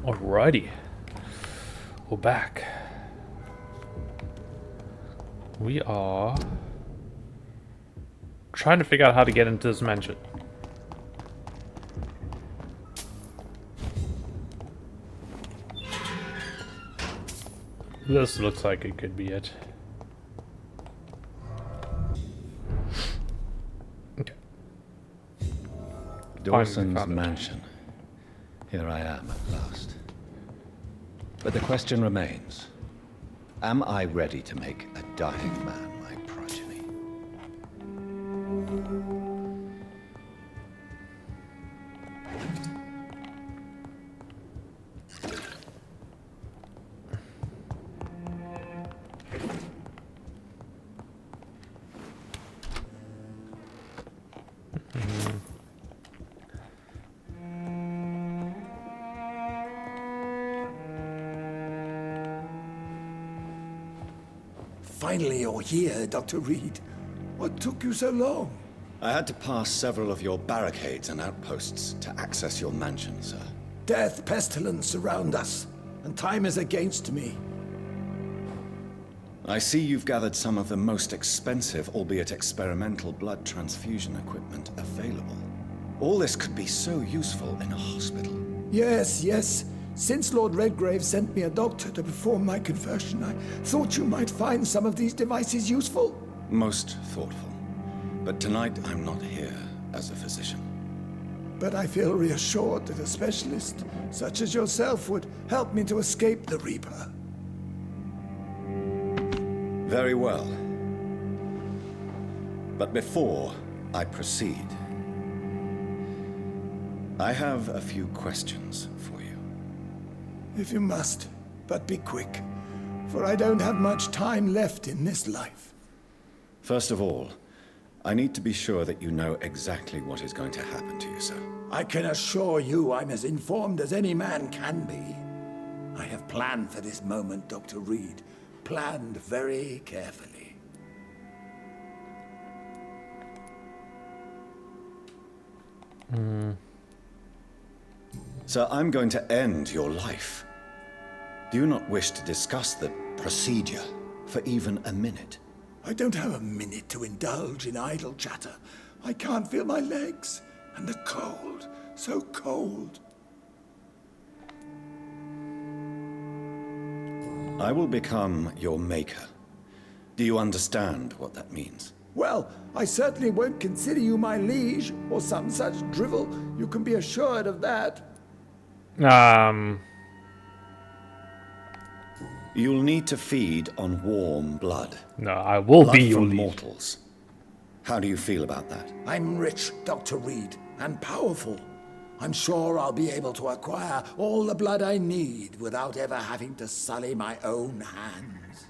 Alrighty. We're back. We are trying to figure out how to get into this mansion. This looks like it could be it. Okay. Dawson's mansion. Here I am at last. But the question remains, am I ready to make a dying man my progeny? Finally, you're here, Dr. Reed. What took you so long? I had to pass several of your barricades and outposts to access your mansion, sir. Death, pestilence surround us, and time is against me. I see you've gathered some of the most expensive, albeit experimental, blood transfusion equipment available. All this could be so useful in a hospital. Yes. Since Lord Redgrave sent me a doctor to perform my conversion, I thought you might find some of these devices useful. Most thoughtful. But tonight I'm not here as a physician. But I feel reassured that a specialist such as yourself would help me to escape the Reaper. Very well. But before I proceed, I have a few questions for you. If you must, but be quick, for I don't have much time left in this life. First of all, I need to be sure that you know exactly what is going to happen to you, sir. I can assure you I'm as informed as any man can be. I have planned for this moment, Dr. Reed. Planned very carefully. Sir, I'm going to end your life. Do you not wish to discuss the procedure for even a minute? I don't have a minute to indulge in idle chatter. I can't feel my legs, and the cold, so cold. I will become your maker. Do you understand what that means? Well, I certainly won't consider you my liege, or some such drivel. You can be assured of that. You'll need to feed on warm blood. No, I will Blood be your from lead. mortals. How do you feel about that? I'm rich, Dr. Reed, and powerful. I'm sure I'll be able to acquire all the blood I need without ever having to sully my own hands.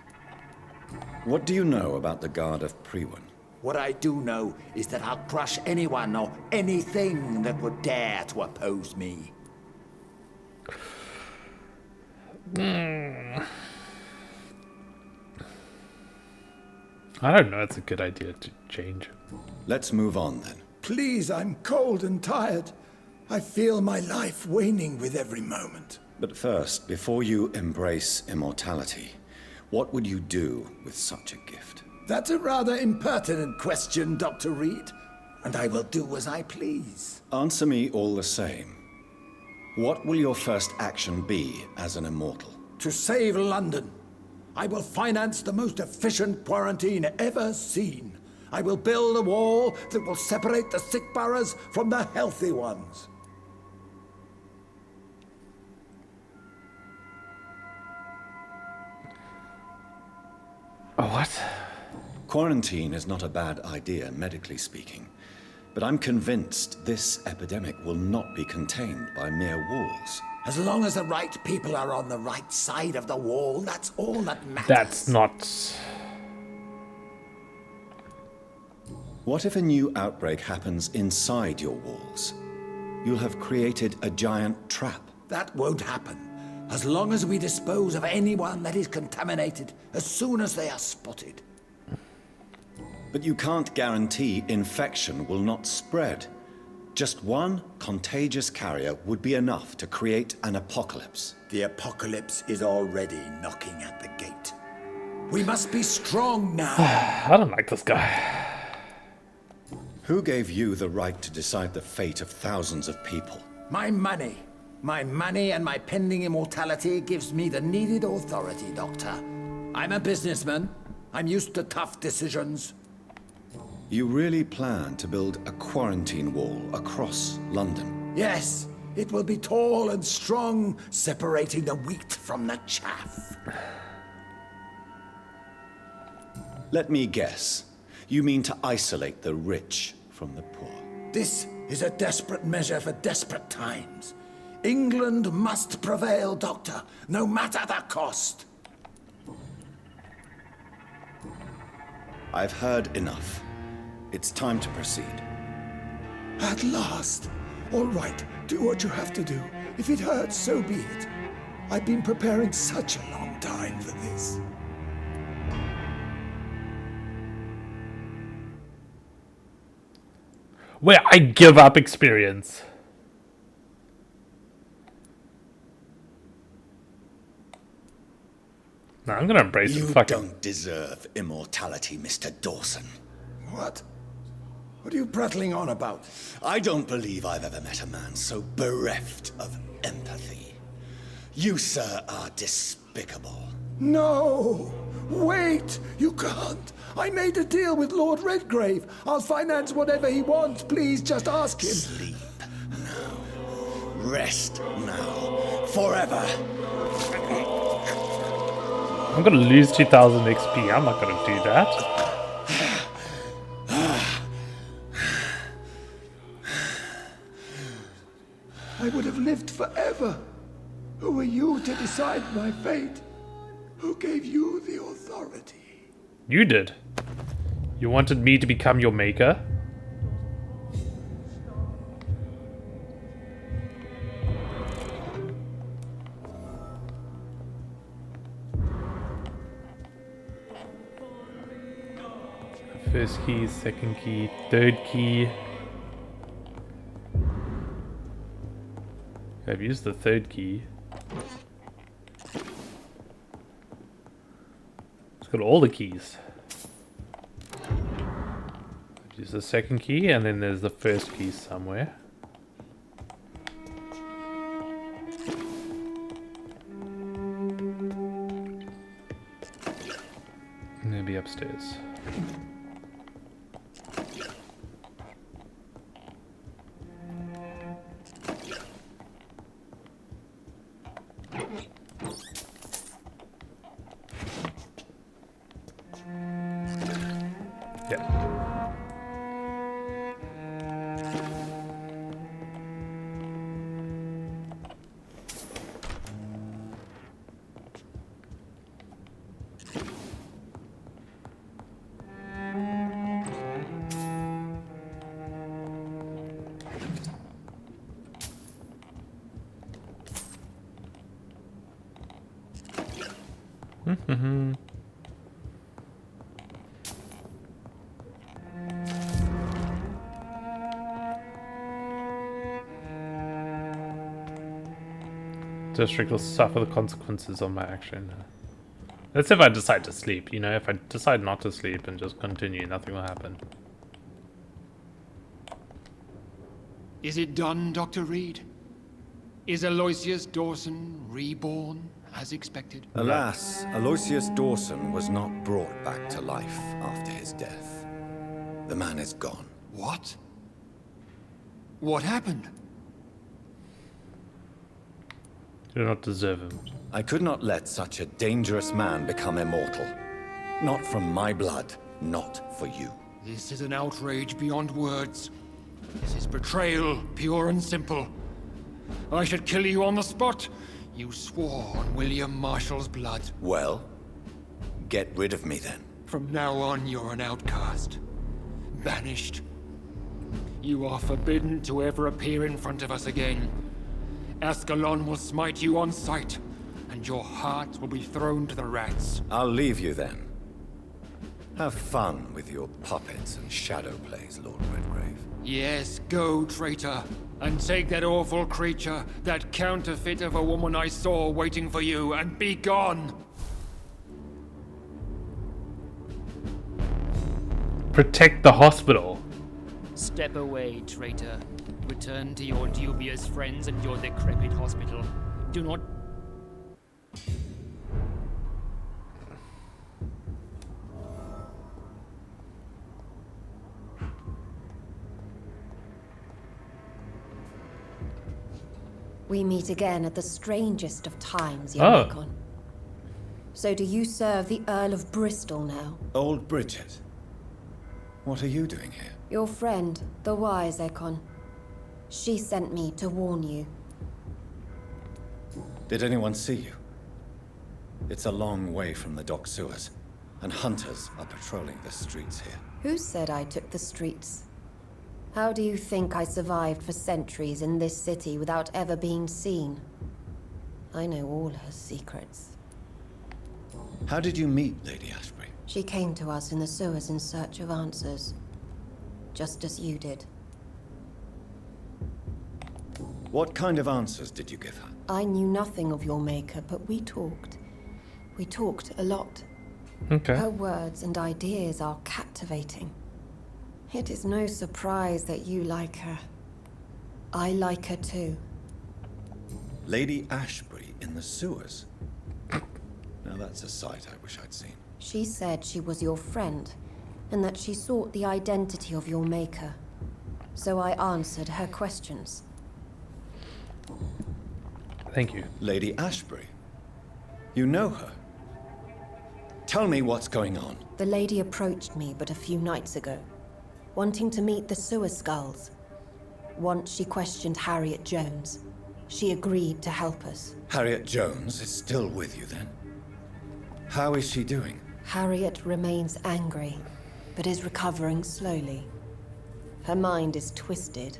What do you know about the Guard of Priwen? What I do know is that I'll crush anyone or anything that would dare to oppose me. I don't know, it's a good idea to change. Let's move on then. Please, I'm cold and tired. I feel my life waning with every moment. But first, before you embrace immortality, what would you do with such a gift? That's a rather impertinent question, Dr. Reed, and I will do as I please. Answer me all the same. What will your first action be as an immortal? To save London, I will finance the most efficient quarantine ever seen. I will build a wall that will separate the sick boroughs from the healthy ones. What? Quarantine is not a bad idea, medically speaking. But I'm convinced this epidemic will not be contained by mere walls. As long as the right people are on the right side of the wall, that's all that matters. That's not... What if a new outbreak happens inside your walls? You'll have created a giant trap. That won't happen. As long as we dispose of anyone that is contaminated as soon as they are spotted. But you can't guarantee infection will not spread. Just one contagious carrier would be enough to create an apocalypse. The apocalypse is already knocking at the gate. We must be strong now. I don't like this guy. Who gave you the right to decide the fate of thousands of people? My money. My money and my pending immortality gives me the needed authority, Doctor. I'm a businessman. I'm used to tough decisions. You really plan to build a quarantine wall across London? Yes, it will be tall and strong, separating the wheat from the chaff. Let me guess. You mean to isolate the rich from the poor? This is a desperate measure for desperate times. England must prevail, Doctor, no matter the cost. I've heard enough. It's time to proceed. At last. All right, do what you have to do. If it hurts, so be it. I've been preparing such a long time for this. Where I give up experience. No, I'm gonna embrace it. You Fuck it. don't deserve immortality, Mr. Dawson. What? What are you prattling on about? I don't believe I've ever met a man so bereft of empathy. You, sir, are despicable. No! Wait! You can't! I made a deal with Lord Redgrave. I'll finance whatever he wants. Please, just ask him. Sleep now. Rest now. Forever. I'm gonna lose 2000 XP. I'm not gonna do that. I would have lived forever. Who are you to decide my fate? Who gave you the authority? You did. You wanted me to become your maker? First key, second key, third key. I've used the third key. It's got all the keys. I've used the second key, and then there's the first key somewhere. Maybe upstairs. District will suffer the consequences of my action. That's if I decide to sleep, you know, if I decide not to sleep and just continue, nothing will happen. Is it done, Dr. Reed? Is Aloysius Dawson reborn, as expected? Alas, Aloysius Dawson was not brought back to life after his death. The man is gone. What? What happened? You do not deserve him. I could not let such a dangerous man become immortal. Not from my blood, not for you. This is an outrage beyond words. This is betrayal, pure and simple. I should kill you on the spot. You swore on William Marshall's blood. Well, get rid of me then. From now on, you're an outcast. Banished. You are forbidden to ever appear in front of us again. Ascalon will smite you on sight, and your heart will be thrown to the rats. I'll leave you then. Have fun with your puppets and shadow plays, Lord Redgrave. Yes, go, traitor, and take that awful creature, that counterfeit of a woman I saw waiting for you, and be gone! Protect the hospital. Step away, traitor. Return to your dubious friends and your decrepit hospital. Do not... We meet again at the strangest of times, young Oh. Ekon. So do you serve the Earl of Bristol now? Old Bridget. What are you doing here? Your friend, the wise Ekon. She sent me to warn you. Did anyone see you? It's a long way from the dock sewers, and hunters are patrolling the streets here. Who said I took the streets? How do you think I survived for centuries in this city without ever being seen? I know all her secrets. How did you meet Lady Ashbury? She came to us in the sewers in search of answers. Just as you did. What kind of answers did you give her? I knew nothing of your maker, but we talked. We talked a lot. Okay. Her words and ideas are captivating. It is no surprise that you like her. I like her too. Lady Ashbury in the sewers? Now that's a sight I wish I'd seen. She said she was your friend, and that she sought the identity of your maker. So I answered her questions. Thank you. Lady Ashbury? You know her? Tell me what's going on. The lady approached me but a few nights ago, wanting to meet the sewer skulls. Once she questioned Harriet Jones. She agreed to help us. Harriet Jones is still with you then? How is she doing? Harriet remains angry, but is recovering slowly. Her mind is twisted,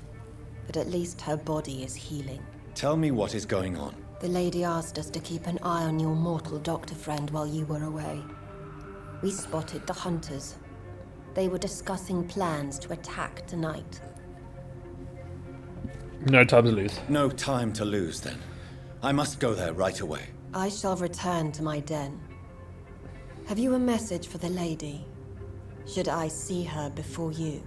but at least her body is healing. Tell me what is going on. The lady asked us to keep an eye on your mortal doctor friend while you were away. We spotted the hunters. They were discussing plans to attack tonight. No time to lose. No time to lose then. I must go there right away. I shall return to my den. Have you a message for the lady? Should I see her before you?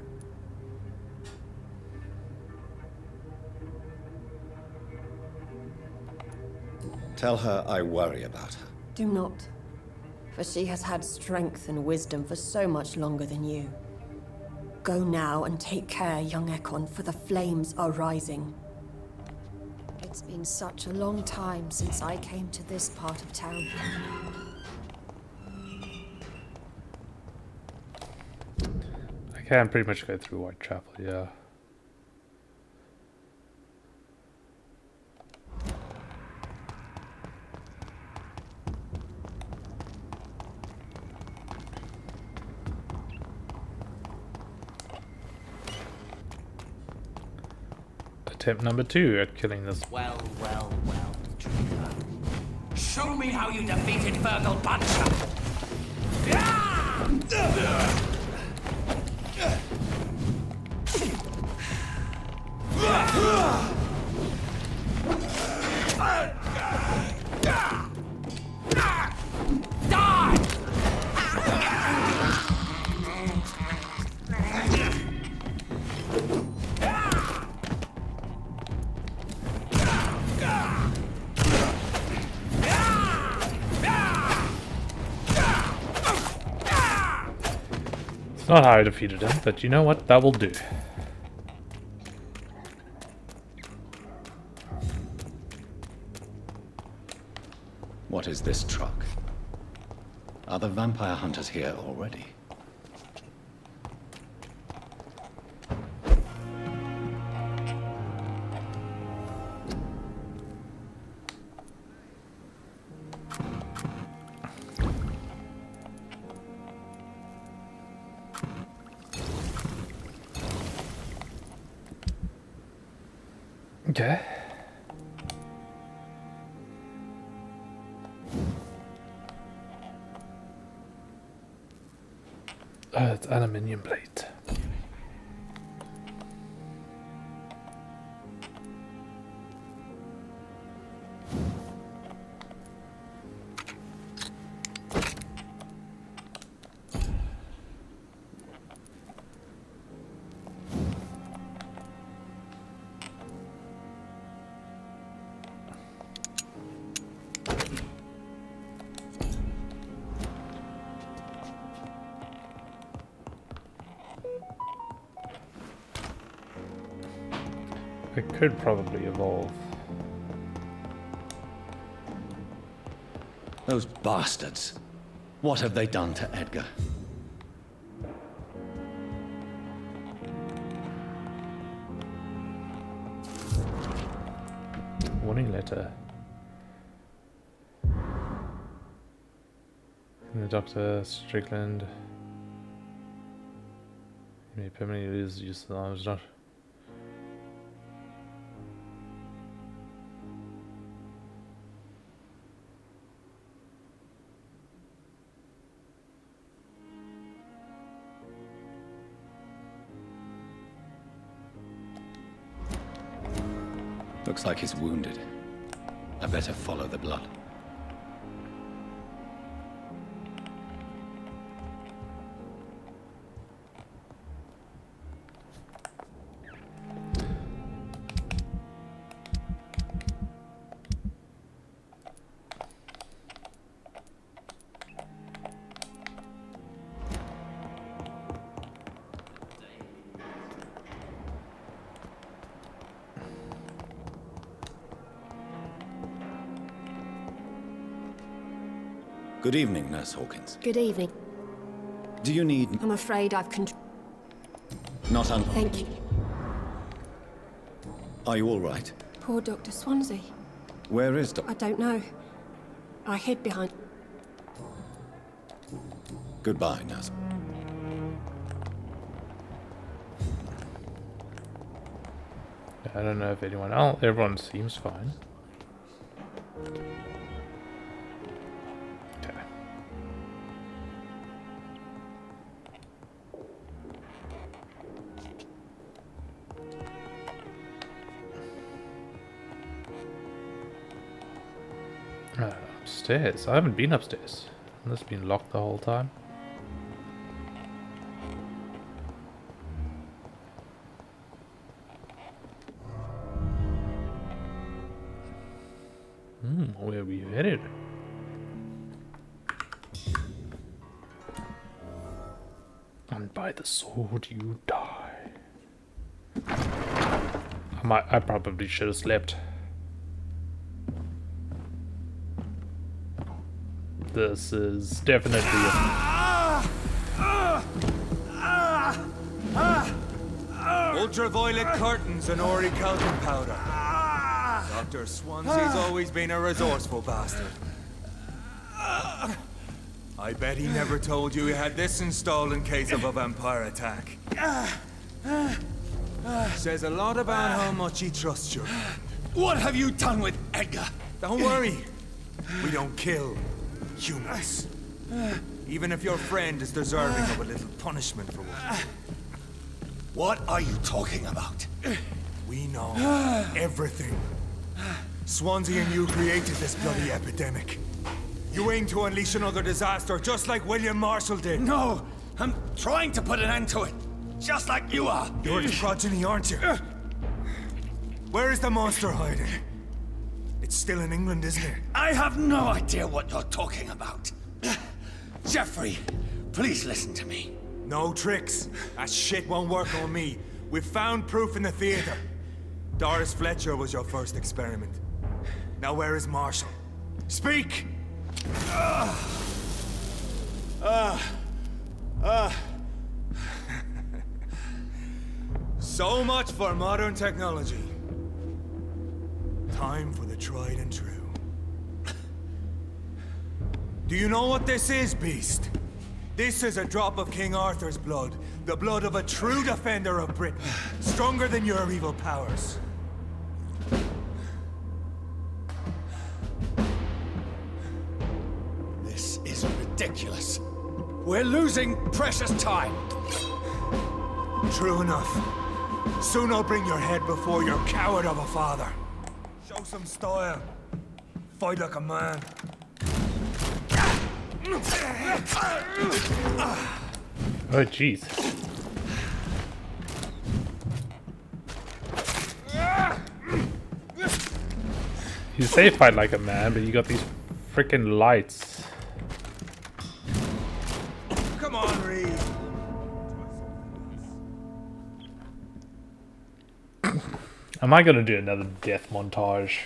Tell her I worry about her. Do not, for she has had strength and wisdom for so much longer than you. Go now and take care, young Ekon, for the flames are rising. It's been such a long time since I came to this part of town. I can pretty much go through Whitechapel, yeah. Attempt number 2 at killing this. Well, traitor. Show me how you defeated Virgil Puncher! Not how I defeated him, but you know what? That will do. What is this truck? Are the vampire hunters here already? Okay. Oh, it's aluminium plate. it could probably evolve. Those bastards. What have they done to Edgar? Warning letter. From the Dr. Strickland. You may permanently lose use of the arms. Not. Looks like he's wounded. I better follow the blood. Good evening, Nurse Hawkins. Good evening. Do you need... I'm afraid I've Not un... Thank you. Are you all right? Poor Dr. Swansea. Where is I don't know. I hid behind... Goodbye, Nurse. I don't know if anyone else. Everyone seems fine. Okay. Upstairs. I haven't been upstairs. It's been locked the whole time. Where are we headed? And by the sword you die. I probably should have slept. This is definitely Ultraviolet curtains and orichalcum powder. Dr. Swansea's always been a resourceful bastard. I bet he never told you he had this installed in case of a vampire attack. Says a lot about how much he trusts you. What have you done with Edgar? Don't worry. We don't kill humans. Even if your friend is deserving of a little punishment for what. What are you talking about? We know everything. Swansea and you created this bloody epidemic. You aim to unleash another disaster, just like William Marshall did. No, I'm trying to put an end to it, just like you are. You're his progeny, aren't you? Where is the monster hiding? It's still in England, isn't it? I have no idea what you're talking about. Jeffrey, please listen to me. No tricks. That shit won't work on me. We've found proof in the theater. Doris Fletcher was your first experiment. Now where is Marshall? Speak! So much for modern technology. Time for the tried and true. Do you know what this is, Beast? This is a drop of King Arthur's blood. The blood of a true defender of Britain. Stronger than your evil powers. This is ridiculous. We're losing precious time. True enough. Soon I'll bring your head before your coward of a father. Show some style. Fight like a man. Oh jeez. You say fight like a man, but you got these freaking lights. Come on, Reed. Am I gonna do another death montage?